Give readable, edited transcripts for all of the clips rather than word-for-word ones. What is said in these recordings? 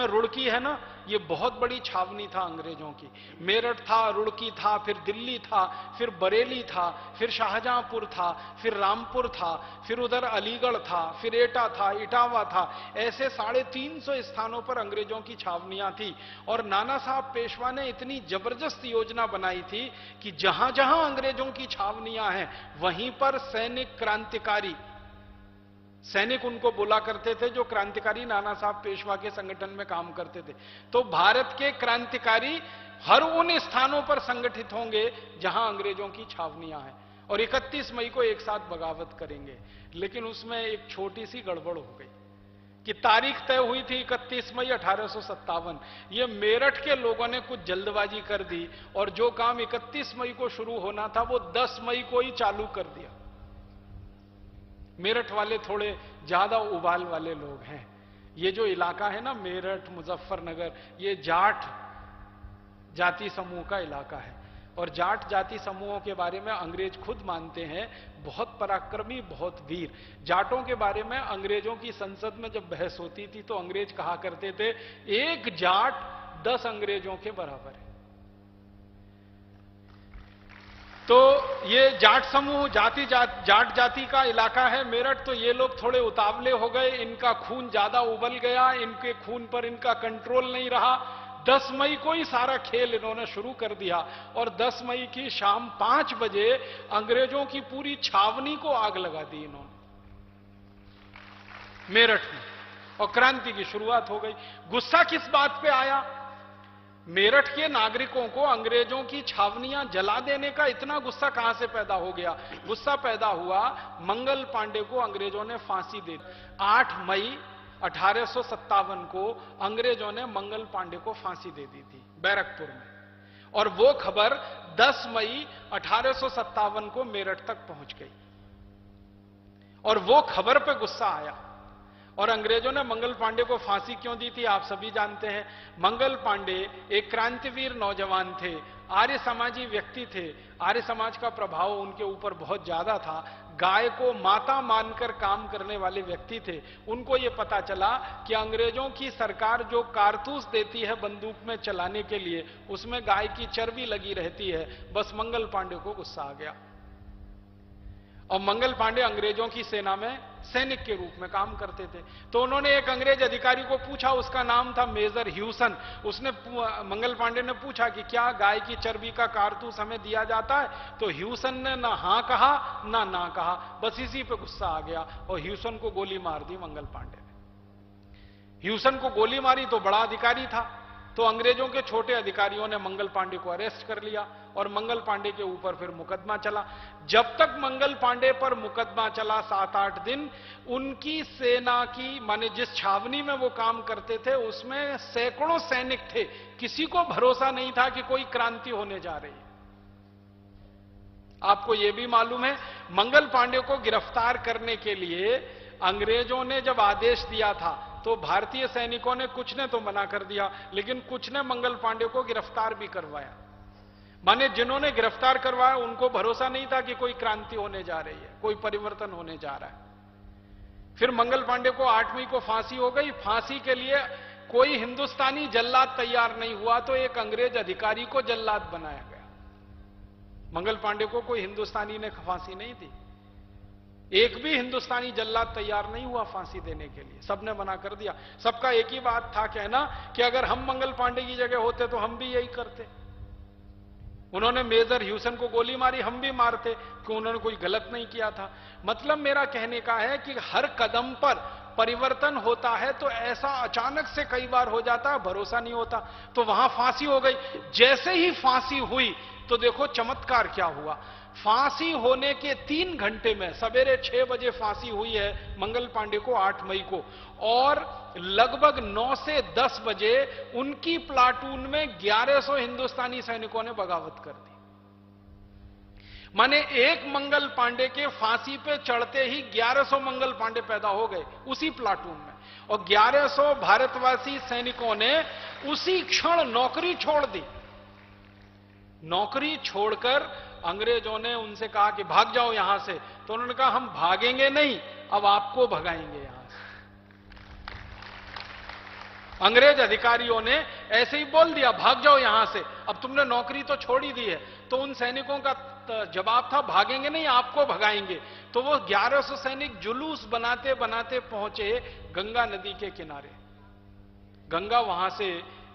में रुड़की है ना, ये बहुत बड़ी छावनी था अंग्रेजों की। मेरठ था, रुड़की था, फिर दिल्ली था, फिर बरेली था, फिर शाहजहांपुर था, फिर रामपुर था, फिर उधर अलीगढ़ था, फिर एटा था, इटावा था। ऐसे 350 स्थानों पर अंग्रेजों की छावनियां थी। और नाना साहब पेशवा ने इतनी जबरदस्त योजना बनाई थी कि जहां जहां अंग्रेजों की छावनियां हैं वहीं पर सैनिक उनको बोला करते थे, जो क्रांतिकारी नाना साहब पेशवा के संगठन में काम करते थे। तो भारत के क्रांतिकारी हर उन स्थानों पर संगठित होंगे जहां अंग्रेजों की छावनियां हैं, और 31 मई को एक साथ बगावत करेंगे। लेकिन उसमें एक छोटी सी गड़बड़ हो गई कि तारीख तय हुई थी 31 मई 1857। ये मेरठ के लोगों ने कुछ जल्दबाजी कर दी और जो काम 31 मई को शुरू होना था वो 10 मई को ही चालू कर दिया। मेरठ वाले थोड़े ज्यादा उबाल वाले लोग हैं। ये जो इलाका है ना मेरठ, मुजफ्फरनगर, ये जाट जाति समूह का इलाका है। और जाट जाति समूहों के बारे में अंग्रेज खुद मानते हैं बहुत पराक्रमी, बहुत वीर। जाटों के बारे में अंग्रेजों की संसद में जब बहस होती थी तो अंग्रेज कहा करते थे, एक जाट 10 अंग्रेजों के बराबर है। तो ये जाट समूह, जाट जाति का इलाका है मेरठ। तो ये लोग थोड़े उतावले हो गए, इनका खून ज्यादा उबल गया, इनके खून पर इनका कंट्रोल नहीं रहा। 10 मई को ही सारा खेल इन्होंने शुरू कर दिया और 10 मई की शाम 5 बजे अंग्रेजों की पूरी छावनी को आग लगा दी इन्होंने मेरठ में, और क्रांति की शुरुआत हो गई। गुस्सा किस बात पे आया? मेरठ के नागरिकों को अंग्रेजों की छावनियां जला देने का इतना गुस्सा कहां से पैदा हो गया? गुस्सा पैदा हुआ, मंगल पांडे को अंग्रेजों ने फांसी दे दी। 8 मई 1857 को अंग्रेजों ने मंगल पांडे को फांसी दे दी थी बैरकपुर में, और वो खबर 10 मई 1857 को मेरठ तक पहुंच गई। और वो खबर पे गुस्सा आया और अंग्रेजों ने मंगल पांडे को फांसी क्यों दी थी आप सभी जानते हैं। मंगल पांडे एक क्रांतिवीर नौजवान थे, आर्य समाजी व्यक्ति थे। आर्य समाज का प्रभाव उनके ऊपर बहुत ज्यादा था। गाय को माता मानकर काम करने वाले व्यक्ति थे। उनको यह पता चला कि अंग्रेजों की सरकार जो कारतूस देती है बंदूक में चलाने के लिए, उसमें गाय की चर्बी लगी रहती है। बस मंगल पांडे को गुस्सा आ गया और मंगल पांडे अंग्रेजों की सेना में सैनिक के रूप में काम करते थे। तो उन्होंने एक अंग्रेज अधिकारी को पूछा, उसका नाम था मेजर ह्यूसन। उसने मंगल पांडे ने पूछा कि क्या गाय की चर्बी का कारतूस हमें दिया जाता है? तो ह्यूसन ने ना हां कहा ना कहा। बस इसी पे गुस्सा आ गया और ह्यूसन को गोली मार दी मंगल पांडे ने। ह्यूसन को गोली मारी तो बड़ा अधिकारी था, तो अंग्रेजों के छोटे अधिकारियों ने मंगल पांडे को अरेस्ट कर लिया और मंगल पांडे के ऊपर फिर मुकदमा चला। जब तक मंगल पांडे पर मुकदमा चला 7-8 दिन, उनकी सेना की, माने जिस छावनी में वो काम करते थे उसमें सैकड़ों सैनिक थे। किसी को भरोसा नहीं था कि कोई क्रांति होने जा रही है। आपको यह भी मालूम है, मंगल पांडे को गिरफ्तार करने के लिए अंग्रेजों ने जब आदेश दिया था तो भारतीय सैनिकों ने कुछ ने तो मना कर दिया, लेकिन कुछ ने मंगल पांडे को गिरफ्तार भी करवाया। माने जिन्होंने गिरफ्तार करवाया उनको भरोसा नहीं था कि कोई क्रांति होने जा रही है, कोई परिवर्तन होने जा रहा है। फिर मंगल पांडे को 8 मई को फांसी हो गई। फांसी के लिए कोई हिंदुस्तानी जल्लाद तैयार नहीं हुआ तो एक अंग्रेज अधिकारी को जल्लाद बनाया गया। मंगल पांडे को कोई हिंदुस्तानी ने फांसी नहीं दी। एक भी हिंदुस्तानी जल्लाद तैयार नहीं हुआ फांसी देने के लिए, सबने मना कर दिया। सबका एक ही बात था कहना कि अगर हम मंगल पांडे की जगह होते तो हम भी यही करते। उन्होंने मेजर ह्यूसन को गोली मारी, हम भी मारते, कि उन्होंने कोई गलत नहीं किया था। मतलब मेरा कहने का है कि हर कदम पर परिवर्तन होता है तो ऐसा अचानक से कई बार हो जाता है, भरोसा नहीं होता। तो वहां फांसी हो गई। जैसे ही फांसी हुई तो देखो चमत्कार क्या हुआ। फांसी होने के 3 घंटे में, सवेरे 6 बजे फांसी हुई है मंगल पांडे को 8 मई को, और लगभग 9 से 10 बजे उनकी प्लाटून में 1100 हिंदुस्तानी सैनिकों ने बगावत कर दी। माने एक मंगल पांडे के फांसी पे चढ़ते ही 1100 मंगल पांडे पैदा हो गए उसी प्लाटून में, और 1100 भारतवासी सैनिकों ने उसी क्षण नौकरी छोड़ दी। नौकरी छोड़कर अंग्रेजों ने उनसे कहा कि भाग जाओ यहां से, तो उन्होंने कहा हम भागेंगे नहीं, अब आपको भगाएंगे यहां से। अंग्रेज अधिकारियों ने ऐसे ही बोल दिया, भाग जाओ यहां से, अब तुमने नौकरी तो छोड़ ही दी है। तो उन सैनिकों का जवाब था, भागेंगे नहीं, आपको भगाएंगे। तो वो 1100 सैनिक जुलूस बनाते बनाते पहुंचे गंगा नदी के किनारे। गंगा वहां से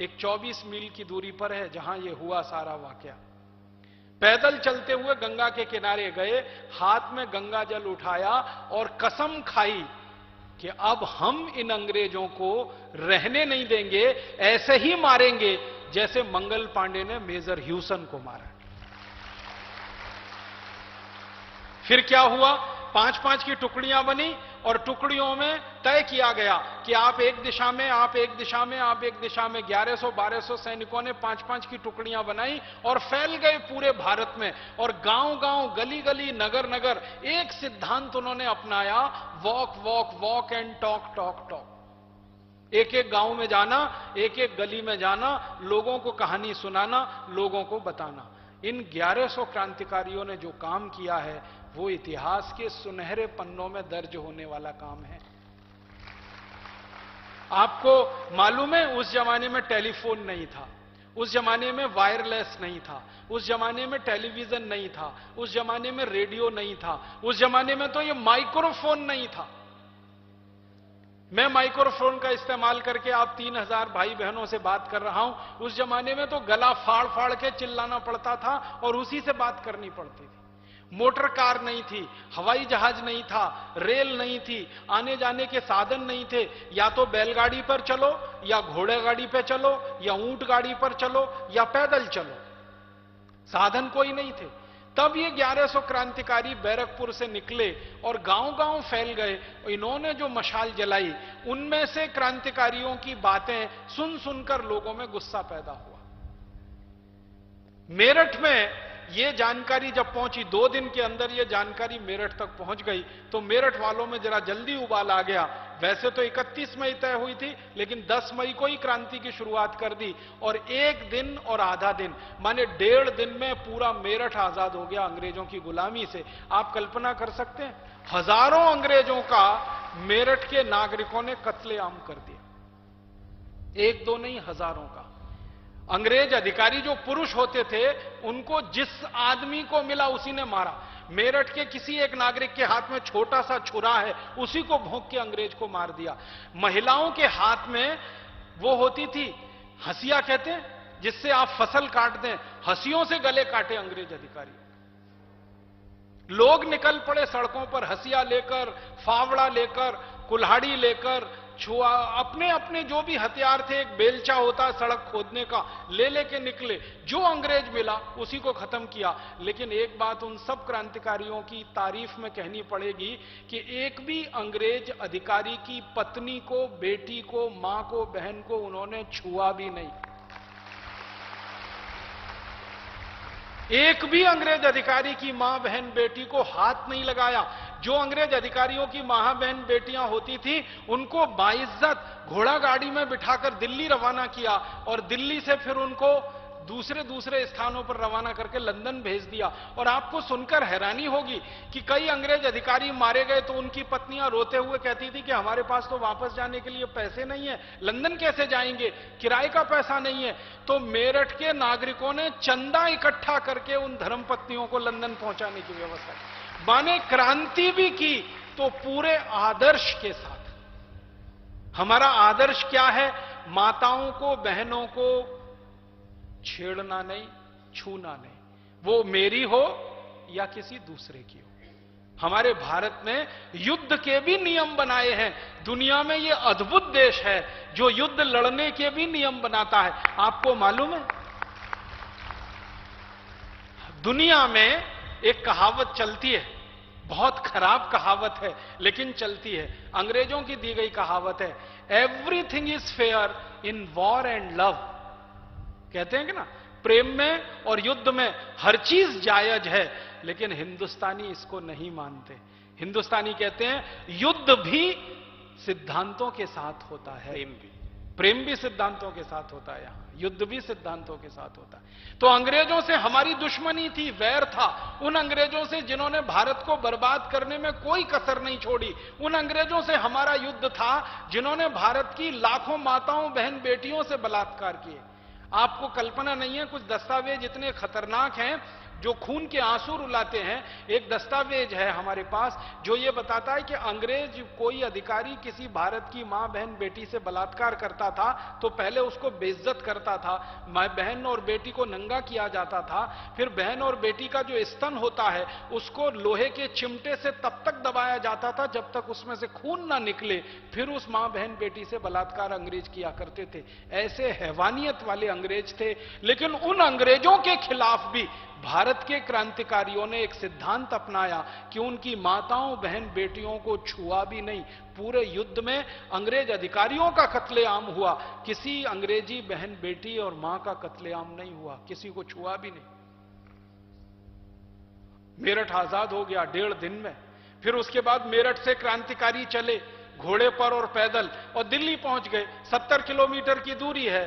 एक 24 मील की दूरी पर है जहां ये हुआ सारा वाकया। पैदल चलते हुए गंगा के किनारे गए, हाथ में गंगा जल उठाया और कसम खाई कि अब हम इन अंग्रेजों को रहने नहीं देंगे, ऐसे ही मारेंगे जैसे मंगल पांडे ने मेजर ह्यूसन को मारा। फिर क्या हुआ, 5-5 की टुकड़ियां बनी और टुकड़ियों में तय किया गया कि आप एक दिशा में, आप एक दिशा में, आप एक दिशा में। 1100-1200 सैनिकों ने 5-5 की टुकड़ियां बनाई और फैल गए पूरे भारत में। और गांव-गांव, गली-गली, नगर-नगर एक सिद्धांत उन्होंने अपनाया, walk walk walk and talk talk talk. एक-एक गांव में जाना, एक-एक गली में जाना, लोगों को कहानी सुनाना, लोगों को बताना। इन 1100 क्रांतिकारियों ने जो काम किया है वो इतिहास के सुनहरे पन्नों में दर्ज होने वाला काम है। आपको मालूम है, उस जमाने में टेलीफोन नहीं था, उस जमाने में वायरलेस नहीं था, उस जमाने में टेलीविजन नहीं था, उस जमाने में रेडियो नहीं था, उस जमाने में तो ये माइक्रोफोन नहीं था। मैं माइक्रोफोन का इस्तेमाल करके आप 3000 भाई बहनों से बात कर रहा हूं। उस जमाने में तो गला फाड़ फाड़ के चिल्लाना पड़ता था और उसी से बात करनी पड़ती थी। मोटर कार नहीं थी, हवाई जहाज नहीं था, रेल नहीं थी, आने जाने के साधन नहीं थे। या तो बैलगाड़ी पर चलो, या घोड़े गाड़ी पर चलो, या ऊंट गाड़ी पर चलो, या पैदल चलो, साधन कोई नहीं थे। तब ये 1100 क्रांतिकारी बैरकपुर से निकले और गांव-गांव फैल गए। इन्होंने जो मशाल जलाई, उनमें से क्रांतिकारियों की बातें सुन सुनकर लोगों में गुस्सा पैदा हुआ। मेरठ में ये जानकारी जब पहुंची, 2 दिन के अंदर ये जानकारी मेरठ तक पहुंच गई, तो मेरठ वालों में जरा जल्दी उबाल आ गया। वैसे तो 31 मई तय हुई थी, लेकिन 10 मई को ही क्रांति की शुरुआत कर दी और 1 दिन और आधा दिन, माने 1.5 दिन में पूरा मेरठ आजाद हो गया अंग्रेजों की गुलामी से। आप कल्पना कर सकते हैं, हजारों अंग्रेजों का मेरठ के नागरिकों ने कत्लेआम कर दिया। 1-2 नहीं, हजारों का। अंग्रेज अधिकारी जो पुरुष होते थे, उनको जिस आदमी को मिला उसी ने मारा। मेरठ के किसी एक नागरिक के हाथ में छोटा सा छुरा है, उसी को भोंक के अंग्रेज को मार दिया। महिलाओं के हाथ में वो होती थी, हंसिया कहते हैं, जिससे आप फसल काट दें, हंसियों से गले काटे अंग्रेज अधिकारी। लोग निकल पड़े सड़कों पर, हंसिया लेकर, फावड़ा लेकर, कुल्हाड़ी लेकर, छुआ, अपने अपने जो भी हथियार थे, एक बेलचा होता सड़क खोदने का, ले लेके निकले। जो अंग्रेज मिला उसी को खत्म किया। लेकिन एक बात उन सब क्रांतिकारियों की तारीफ में कहनी पड़ेगी कि एक भी अंग्रेज अधिकारी की पत्नी को, बेटी को, मां को, बहन को उन्होंने छुआ भी नहीं। एक भी अंग्रेज अधिकारी की मां, बहन, बेटी को हाथ नहीं लगाया। जो अंग्रेज अधिकारियों की मां, बहन, बेटियां होती थी, उनको बाइज्जत घोड़ा गाड़ी में बिठाकर दिल्ली रवाना किया और दिल्ली से फिर उनको दूसरे स्थानों पर रवाना करके लंदन भेज दिया। और आपको सुनकर हैरानी होगी कि कई अंग्रेज अधिकारी मारे गए तो उनकी पत्नियां रोते हुए कहती थी कि हमारे पास तो वापस जाने के लिए पैसे नहीं है, लंदन कैसे जाएंगे, किराए का पैसा नहीं है। तो मेरठ के नागरिकों ने चंदा इकट्ठा करके उन धर्मपत्नियों को लंदन पहुंचाने की व्यवस्था की। माने क्रांति भी की तो पूरे आदर्श के साथ। हमारा आदर्श क्या है? माताओं को, बहनों को छेड़ना नहीं, छूना नहीं, वो मेरी हो या किसी दूसरे की हो। हमारे भारत ने युद्ध के भी नियम बनाए हैं। दुनिया में ये अद्भुत देश है जो युद्ध लड़ने के भी नियम बनाता है। आपको मालूम है, दुनिया में एक कहावत चलती है, बहुत खराब कहावत है लेकिन चलती है। अंग्रेजों की दी गई कहावत है, everything is fair in war and love. कहते हैं कि ना, प्रेम में और युद्ध में हर चीज जायज है, लेकिन हिंदुस्तानी इसको नहीं मानते। हिंदुस्तानी कहते हैं युद्ध भी सिद्धांतों के साथ होता है, प्रेम भी सिद्धांतों के साथ होता है, यहां युद्ध भी सिद्धांतों के साथ होता है। तो अंग्रेजों से हमारी दुश्मनी थी, वैर था, उन अंग्रेजों से जिन्होंने भारत को बर्बाद करने में कोई कसर नहीं छोड़ी, उन अंग्रेजों से हमारा युद्ध था जिन्होंने भारत की लाखों माताओं बहन बेटियों से बलात्कार किए। आपको कल्पना नहीं है, कुछ दस्तावेज इतने खतरनाक हैं जो खून के आंसू रुलाते हैं। एक दस्तावेज है हमारे पास जो यह बताता है कि अंग्रेज कोई अधिकारी किसी भारत की मां बहन बेटी से बलात्कार करता था तो पहले उसको बेइज्जत करता था, मां बहन और बेटी को नंगा किया जाता था, फिर बहन और बेटी का जो स्तन होता है उसको लोहे के चिमटे से तब तक दबाया जाता था जब तक उसमें से खून ना निकले, फिर उस मां बहन बेटी से बलात्कार अंग्रेज किया करते थे। ऐसे हैवानियत वाले अंग्रेज थे। लेकिन उन अंग्रेजों के खिलाफ भी भारत के क्रांतिकारियों ने एक सिद्धांत अपनाया कि उनकी माताओं बहन बेटियों को छुआ भी नहीं। पूरे युद्ध में अंग्रेज अधिकारियों का कत्लेआम हुआ, किसी अंग्रेजी बहन बेटी और मां का कत्लेआम नहीं हुआ, किसी को छुआ भी नहीं। मेरठ आजाद हो गया 1.5 दिन में। फिर उसके बाद मेरठ से क्रांतिकारी चले घोड़े पर और पैदल और दिल्ली पहुंच गए। 70 किलोमीटर की दूरी है,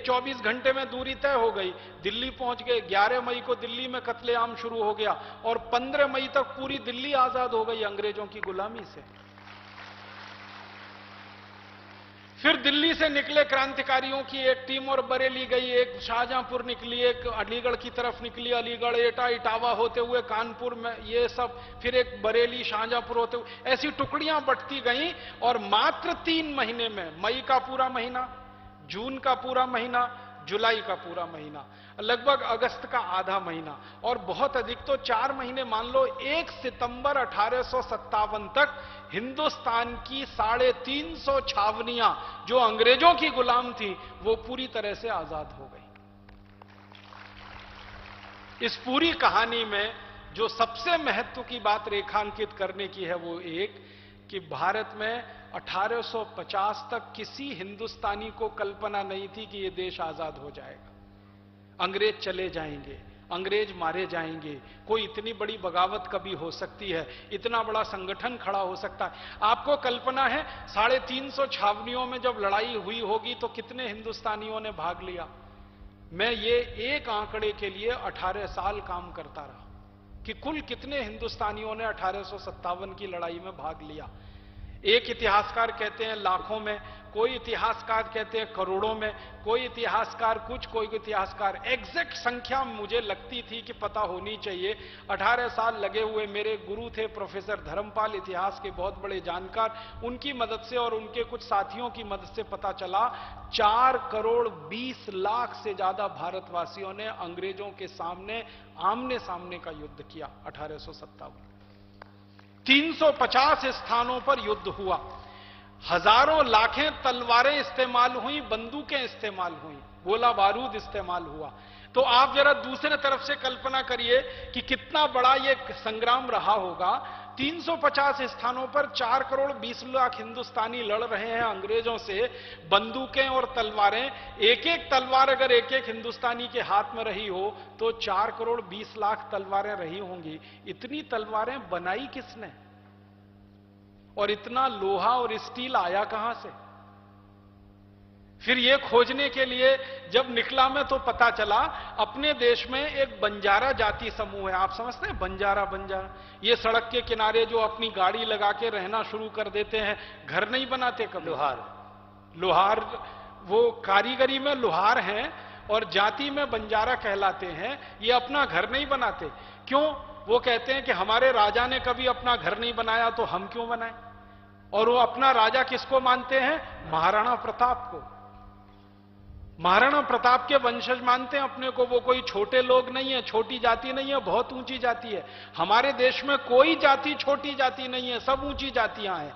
24 घंटे में दूरी तय हो गई। दिल्ली पहुंच गए। 11 मई को दिल्ली में कत्लेआम शुरू हो गया और 15 मई तक पूरी दिल्ली आजाद हो गई अंग्रेजों की गुलामी से। फिर दिल्ली से निकले क्रांतिकारियों की एक टीम और बरेली गई, एक शाहजहांपुर निकली, एक अलीगढ़ की तरफ निकली, अलीगढ़ एटा इटावा होते हुए कानपुर में, ये सब, फिर एक बरेली शाहजहांपुर होते हुए, ऐसी टुकड़ियां बंटती गईं। और मात्र 3 महीने में, मई का पूरा महीना, जून का पूरा महीना, जुलाई का पूरा महीना, लगभग अगस्त का आधा महीना और बहुत अधिक तो 4 महीने मान लो, 1 सितंबर 1857 तक हिंदुस्तान की 350 छावनियां जो अंग्रेजों की गुलाम थी वो पूरी तरह से आजाद हो गई। इस पूरी कहानी में जो सबसे महत्व की बात रेखांकित करने की है वो एक कि भारत में 1850 तक किसी हिंदुस्तानी को कल्पना नहीं थी कि यह देश आजाद हो जाएगा, अंग्रेज चले जाएंगे, अंग्रेज मारे जाएंगे, कोई इतनी बड़ी बगावत कभी हो सकती है, इतना बड़ा संगठन खड़ा हो सकता है। आपको कल्पना है 350 छावनियों में जब लड़ाई हुई होगी तो कितने हिंदुस्तानियों ने भाग लिया? मैं ये एक आंकड़े के लिए 18 साल काम करता रहा कि कुल कितने हिंदुस्तानियों ने 1857 की लड़ाई में भाग लिया। एक इतिहासकार कहते हैं लाखों में, कोई इतिहासकार कहते हैं करोड़ों में, कोई इतिहासकार कुछ, कोई इतिहासकार। एग्जैक्ट संख्या मुझे लगती थी कि पता होनी चाहिए। 18 साल लगे हुए। मेरे गुरु थे प्रोफेसर धर्मपाल, इतिहास के बहुत बड़े जानकार, उनकी मदद से और उनके कुछ साथियों की मदद से पता चला 4 करोड़ 20 लाख से ज्यादा भारतवासियों ने अंग्रेजों के सामने आमने सामने का युद्ध किया 1857। 350 स्थानों पर युद्ध हुआ, हजारों लाखें तलवारें इस्तेमाल हुई, बंदूकें इस्तेमाल हुई, गोला बारूद इस्तेमाल हुआ। तो आप जरा दूसरे तरफ से कल्पना करिए कि कितना बड़ा यह संग्राम रहा होगा। 350 स्थानों पर 4 करोड़ 20 लाख हिंदुस्तानी लड़ रहे हैं अंग्रेजों से, बंदूकें और तलवारें। एक एक तलवार अगर एक एक हिंदुस्तानी के हाथ में रही हो तो 4 करोड़ 20 लाख तलवारें रही होंगी। इतनी तलवारें बनाई किसने और इतना लोहा और स्टील आया कहां से? फिर यह खोजने के लिए जब निकला मैं तो पता चला अपने देश में एक बंजारा जाति समूह है। आप समझते हैं बंजारा? ये सड़क के किनारे जो अपनी गाड़ी लगा के रहना शुरू कर देते हैं, घर नहीं बनाते कभी। लोहार वो कारीगरी में लोहार हैं और जाति में बंजारा कहलाते हैं। ये अपना घर नहीं बनाते। क्यों? वो कहते हैं कि हमारे राजा ने कभी अपना घर नहीं बनाया तो हम क्यों बनाएं। और वो अपना राजा किसको मानते हैं? महाराणा प्रताप को। महाराणा प्रताप के वंशज मानते हैं अपने को। वो कोई छोटे लोग नहीं है, छोटी जाति नहीं है, बहुत ऊंची जाति है। हमारे देश में कोई जाति छोटी जाति नहीं है, सब ऊंची जातियां हैं।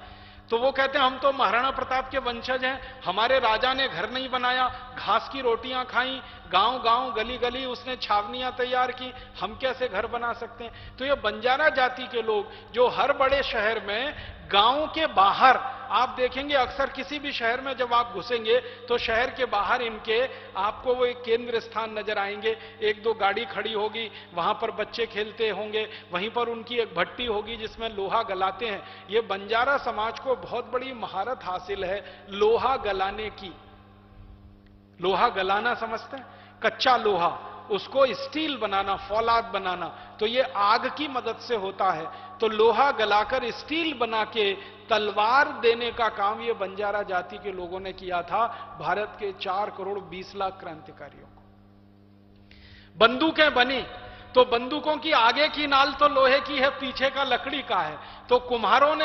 तो वो कहते हैं हम तो महाराणा प्रताप के वंशज हैं, हमारे राजा ने घर नहीं बनाया, घास की रोटियां खाई, गांव गांव गली गली उसने छावनियां तैयार की, हम कैसे घर बना सकते हैं। तो ये बंजारा जाति के लोग जो हर बड़े शहर में गांव के बाहर, आप देखेंगे अक्सर किसी भी शहर में जब आप घुसेंगे तो शहर के बाहर इनके आपको वो एक केंद्र स्थान नजर आएंगे। 1-2 गाड़ी खड़ी होगी, वहां पर बच्चे खेलते होंगे, वहीं पर उनकी एक भट्टी होगी जिसमें लोहा गलाते हैं। ये बंजारा समाज को बहुत बड़ी महारत हासिल है लोहा गलाने की। लोहा गलाना समझते हैं? कच्चा लोहा, उसको स्टील बनाना, फौलाद बनाना, तो ये आग की मदद से होता है। तो लोहा गलाकर स्टील बना के तलवार देने का काम ये बंजारा जाति के लोगों ने किया था भारत के 4 करोड़ 20 लाख क्रांतिकारियों को। बंदूकें बनी तो बंदूकों की आगे की नाल तो लोहे की है, पीछे का लकड़ी का है। तो लोहारों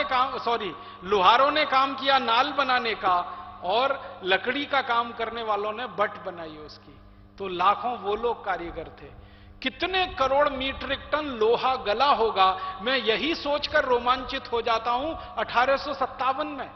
ने काम किया नाल बनाने का, और लकड़ी का काम करने वालों ने बट बनाई उसकी। तो लाखों वो लोग कारीगर थे। कितने करोड़ मीट्रिक टन लोहा गला होगा, मैं यही सोचकर रोमांचित हो जाता हूं 1857 में।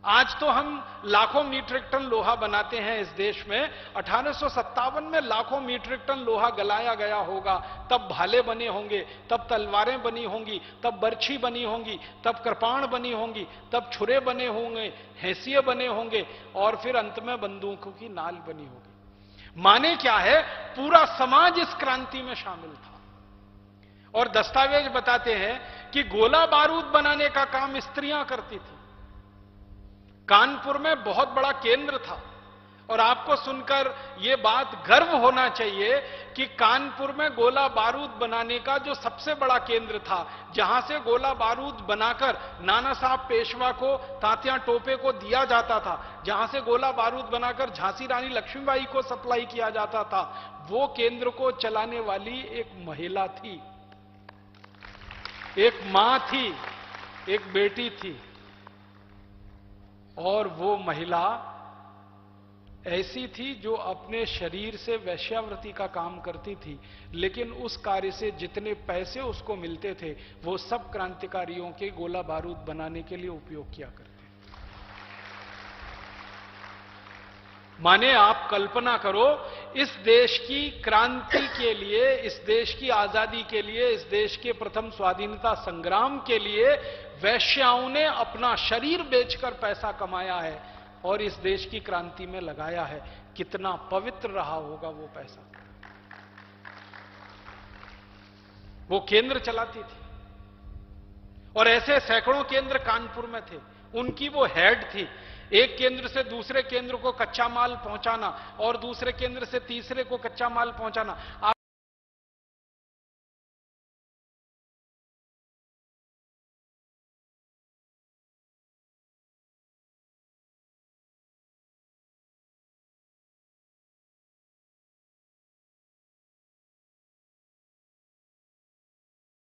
आज तो हम लाखों मीट्रिक टन लोहा बनाते हैं इस देश में, 1857 में लाखों मीट्रिक टन लोहा गलाया गया होगा। तब भाले बने होंगे, तब तलवारें बनी होंगी, तब बर्छी बनी होंगी, तब कृपाण बनी होंगी, तब छुरे बने होंगे, हैसिये बने होंगे, और फिर अंत में बंदूकों की नाल बनी होगी। माने क्या है, पूरा समाज इस क्रांति में शामिल था। और दस्तावेज बताते हैं कि गोला बारूद बनाने का काम स्त्रियां करती थी। कानपुर में बहुत बड़ा केंद्र था, और आपको सुनकर यह बात गर्व होना चाहिए कि कानपुर में गोला बारूद बनाने का जो सबसे बड़ा केंद्र था, जहां से गोला बारूद बनाकर नाना साहब पेशवा को, तात्या टोपे को दिया जाता था, जहां से गोला बारूद बनाकर झांसी रानी लक्ष्मीबाई को सप्लाई किया जाता था, वो केंद्र को चलाने वाली एक महिला थी, एक मां थी, एक बेटी थी। और वो महिला ऐसी थी जो अपने शरीर से वेश्यावृत्ति का काम करती थी, लेकिन उस कार्य से जितने पैसे उसको मिलते थे वो सब क्रांतिकारियों के गोला बारूद बनाने के लिए उपयोग किया करते। माने आप कल्पना करो, इस देश की क्रांति के लिए, इस देश की आजादी के लिए, इस देश के प्रथम स्वाधीनता संग्राम के लिए वैश्याओं ने अपना शरीर बेचकर पैसा कमाया है और इस देश की क्रांति में लगाया है। कितना पवित्र रहा होगा वो पैसा। वो केंद्र चलाती थी, और ऐसे सैकड़ों केंद्र कानपुर में थे। उनकी वो हेड थी, एक केंद्र से दूसरे केंद्र को कच्चा माल पहुंचाना और दूसरे केंद्र से तीसरे को कच्चा माल पहुंचाना।